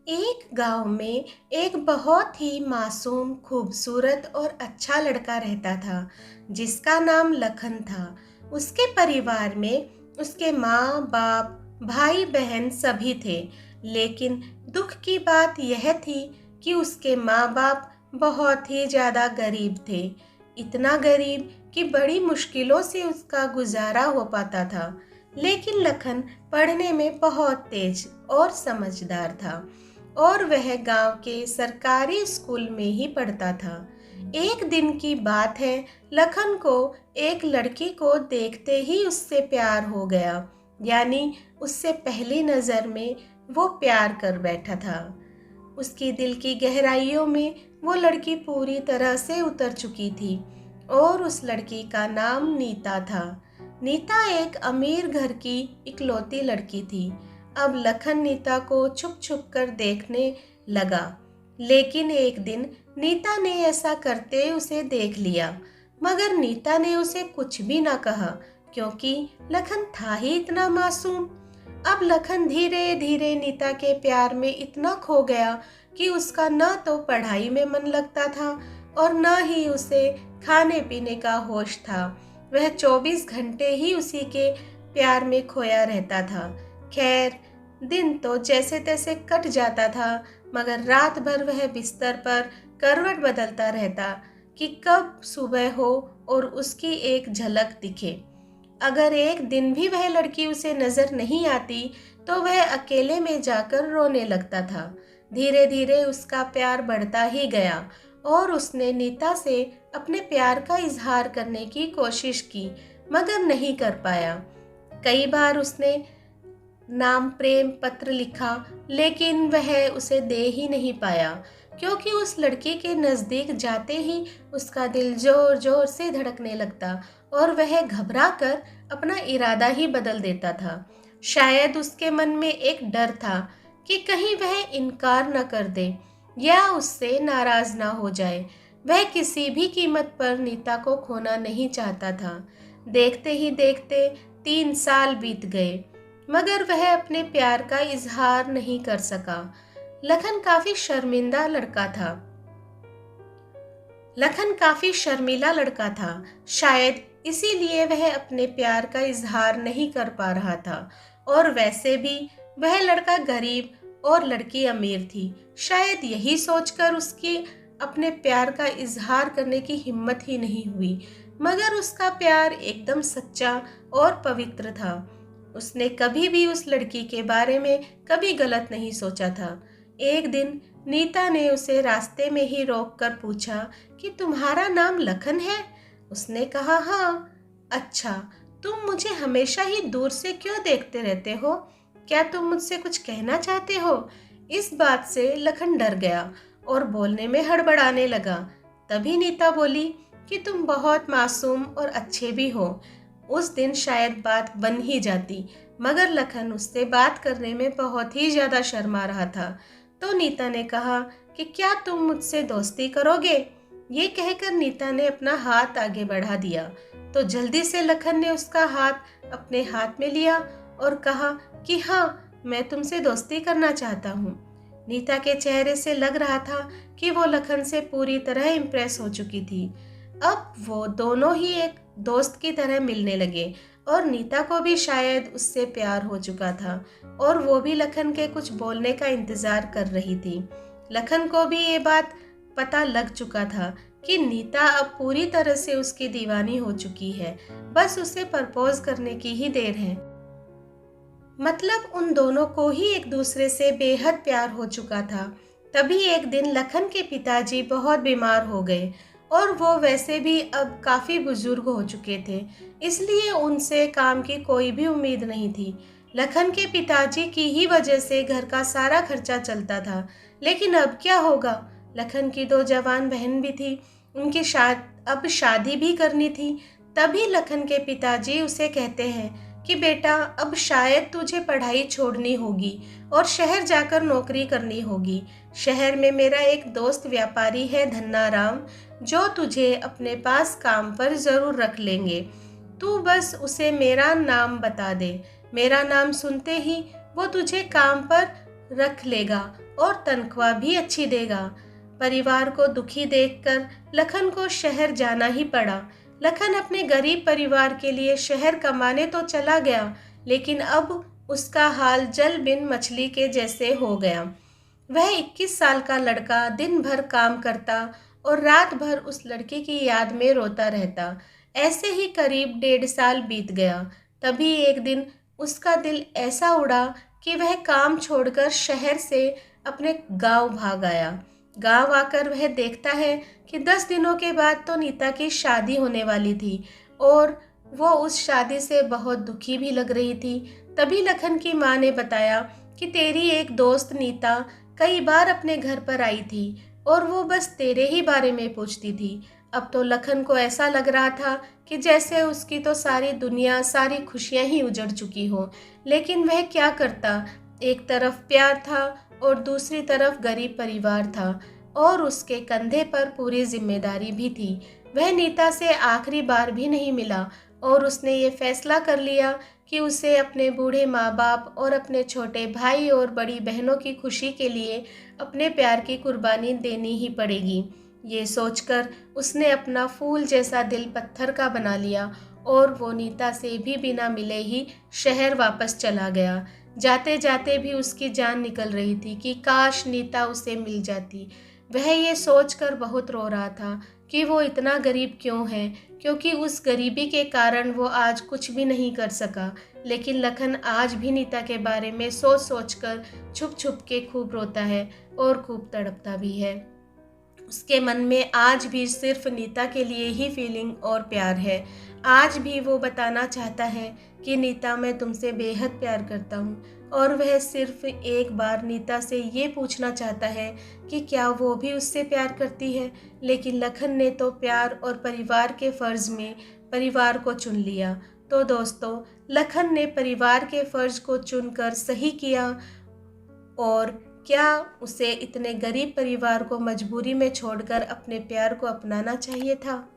एक गांव में एक बहुत ही मासूम, खूबसूरत और अच्छा लड़का रहता था, जिसका नाम लखन था। उसके परिवार में उसके माँ बाप, भाई बहन सभी थे। लेकिन दुख की बात यह थी कि उसके माँ बाप बहुत ही ज़्यादा गरीब थे। इतना गरीब कि बड़ी मुश्किलों से उसका गुजारा हो पाता था। लेकिन लखन पढ़ने में बहुत तेज और समझदार था और वह गांव के सरकारी स्कूल में ही पढ़ता था। एक दिन की बात है, लखन को एक लड़की को देखते ही उससे प्यार हो गया। यानी उससे पहली नज़र में वो प्यार कर बैठा था। उसकी दिल की गहराइयों में वो लड़की पूरी तरह से उतर चुकी थी और उस लड़की का नाम नीता था। नीता एक अमीर घर की इकलौती लड़की थी। अब लखन नीता को छुप छुप कर देखने लगा, लेकिन एक दिन नीता ने ऐसा करते उसे देख लिया। मगर नीता ने उसे कुछ भी ना कहा, क्योंकि लखन था ही इतना मासूम। अब लखन धीरे धीरे नीता के प्यार में इतना खो गया कि उसका न तो पढ़ाई में मन लगता था और न ही उसे खाने पीने का होश था। वह 24 घंटे ही उसी के प्यार में खोया रहता था। खैर, दिन तो जैसे तैसे कट जाता था, मगर रात भर वह बिस्तर पर करवट बदलता रहता कि कब सुबह हो और उसकी एक झलक दिखे। अगर एक दिन भी वह लड़की उसे नजर नहीं आती तो वह अकेले में जाकर रोने लगता था। धीरे धीरे उसका प्यार बढ़ता ही गया और उसने नीता से अपने प्यार का इजहार करने की कोशिश की, मगर नहीं कर पाया। कई बार उसने नाम प्रेम पत्र लिखा, लेकिन वह उसे दे ही नहीं पाया, क्योंकि उस लड़की के नज़दीक जाते ही उसका दिल जोर जोर से धड़कने लगता और वह घबरा कर अपना इरादा ही बदल देता था। शायद उसके मन में एक डर था कि कहीं वह इनकार न कर दे या उससे नाराज ना हो जाए। वह किसी भी कीमत पर नीता को खोना नहीं चाहता था। देखते ही देखते 3 साल बीत गए, मगर वह अपने प्यार का इजहार नहीं कर सका। लखन काफी शर्मिंदा लड़का था। लखन काफी शर्मीला लड़का था। शायद इसीलिए वह अपने प्यार का इजहार नहीं कर पा रहा था। और वैसे भी वह लड़का गरीब और लड़की अमीर थी। शायद यही सोचकर उसकी अपने प्यार का इजहार करने की हिम्मत ही नहीं हुई। मगर उसका प्यार एकदम सच्चा और पवित्र था। उसने कभी भी उस लड़की के बारे में कभी गलत नहीं सोचा था। एक दिन नीता ने उसे रास्ते में ही रोककर पूछा कि तुम्हारा नाम लखन है? उसने कहा हाँ। अच्छा, तुम मुझे हमेशा ही दूर से क्यों देखते रहते हो? क्या तुम मुझसे कुछ कहना चाहते हो? इस बात से लखन डर गया और बोलने में हड़बड़ाने लगा। तभी नीता बोली कि तुम बहुत मासूम और अच्छे भी हो। उस दिन शायद बात बन ही जाती, मगर लखन उससे बात करने में बहुत ही ज्यादा शर्मा रहा था। तो नीता ने कहा कि क्या तुम मुझसे दोस्ती करोगे? ये कहकर नीता ने अपना हाथ आगे बढ़ा दिया, तो जल्दी से लखन ने उसका हाथ अपने हाथ में लिया और कहा कि हाँ, मैं तुमसे दोस्ती करना चाहता हूँ। नीता के चेहरे से लग रहा था कि वो लखन से पूरी तरह इम्प्रेस हो चुकी थी। अब वो दोनों ही एक दोस्त की तरह मिलने लगे और नीता को भी शायद उससे प्यार हो चुका था और वो भी लखन के कुछ बोलने का इंतजार कर रही थी। लखन को भी ये बात पता लग चुका था कि नीता अब पूरी तरह से उसकी दीवानी हो चुकी है। बस उसे प्रपोज करने की ही देर है। मतलब उन दोनों को ही एक दूसरे से बेहद प्यार हो चुका था। तभी एक दिन लखन के पिताजी बहुत बीमार हो गए और वो वैसे भी अब काफ़ी बुजुर्ग हो चुके थे, इसलिए उनसे काम की कोई भी उम्मीद नहीं थी। लखन के पिताजी की ही वजह से घर का सारा खर्चा चलता था। लेकिन अब क्या होगा? लखन की 2 जवान बहन भी थी, उनकी अब शादी भी करनी थी। तभी लखन के पिताजी उसे कहते हैं कि बेटा, अब शायद तुझे पढ़ाई छोड़नी होगी और शहर जाकर नौकरी करनी होगी। शहर में मेरा एक दोस्त व्यापारी है धन्ना राम, जो तुझे अपने पास काम पर जरूर रख लेंगे। तू बस उसे मेरा नाम बता दे। मेरा नाम सुनते ही वो तुझे काम पर रख लेगा और तनख्वाह भी अच्छी देगा। परिवार को दुखी देखकर लखन को शहर जाना ही पड़ा। लखन अपने गरीब परिवार के लिए शहर कमाने तो चला गया, लेकिन अब उसका हाल जल बिन मछली के जैसे हो गया। वह 21 साल का लड़का दिन भर काम करता और रात भर उस लड़के की याद में रोता रहता। ऐसे ही करीब 1.5 साल बीत गया। तभी एक दिन उसका दिल ऐसा उड़ा कि वह काम छोड़कर शहर से अपने गांव भाग आया। गांव आकर वह देखता है कि 10 दिनों के बाद तो नीता की शादी होने वाली थी और वो उस शादी से बहुत दुखी भी लग रही थी। तभी लखन की माँ ने बताया कि तेरी एक दोस्त नीता कई बार अपने घर पर आई थी और वो बस तेरे ही बारे में पूछती थी। अब तो लखन को ऐसा लग रहा था कि जैसे उसकी तो सारी दुनिया, सारी खुशियां ही उजड़ चुकी हो। लेकिन वह क्या करता, एक तरफ प्यार था और दूसरी तरफ गरीब परिवार था और उसके कंधे पर पूरी जिम्मेदारी भी थी। वह नीता से आखिरी बार भी नहीं मिला और उसने ये फैसला कर लिया कि उसे अपने बूढ़े माँ बाप और अपने छोटे भाई और बड़ी बहनों की खुशी के लिए अपने प्यार की कुर्बानी देनी ही पड़ेगी। ये सोचकर उसने अपना फूल जैसा दिल पत्थर का बना लिया और वो नीता से भी बिना मिले ही शहर वापस चला गया। जाते जाते भी उसकी जान निकल रही थी कि काश नीता उसे मिल जाती। वह ये सोचकर बहुत रो रहा था कि वो इतना गरीब क्यों है, क्योंकि उस गरीबी के कारण वो आज कुछ भी नहीं कर सका। लेकिन लखन आज भी नीता के बारे में सोच सोच कर छुप छुप के खूब रोता है और खूब तड़पता भी है। उसके मन में आज भी सिर्फ नीता के लिए ही फीलिंग और प्यार है। आज भी वो बताना चाहता है कि नीता, मैं तुमसे बेहद प्यार करता हूँ। और वह सिर्फ एक बार नीता से ये पूछना चाहता है कि क्या वो भी उससे प्यार करती है। लेकिन लखन ने तो प्यार और परिवार के फ़र्ज़ में परिवार को चुन लिया। तो दोस्तों, लखन ने परिवार के फ़र्ज़ को चुनकर सही किया। और क्या उसे इतने गरीब परिवार को मजबूरी में छोड़कर अपने प्यार को अपनाना चाहिए था?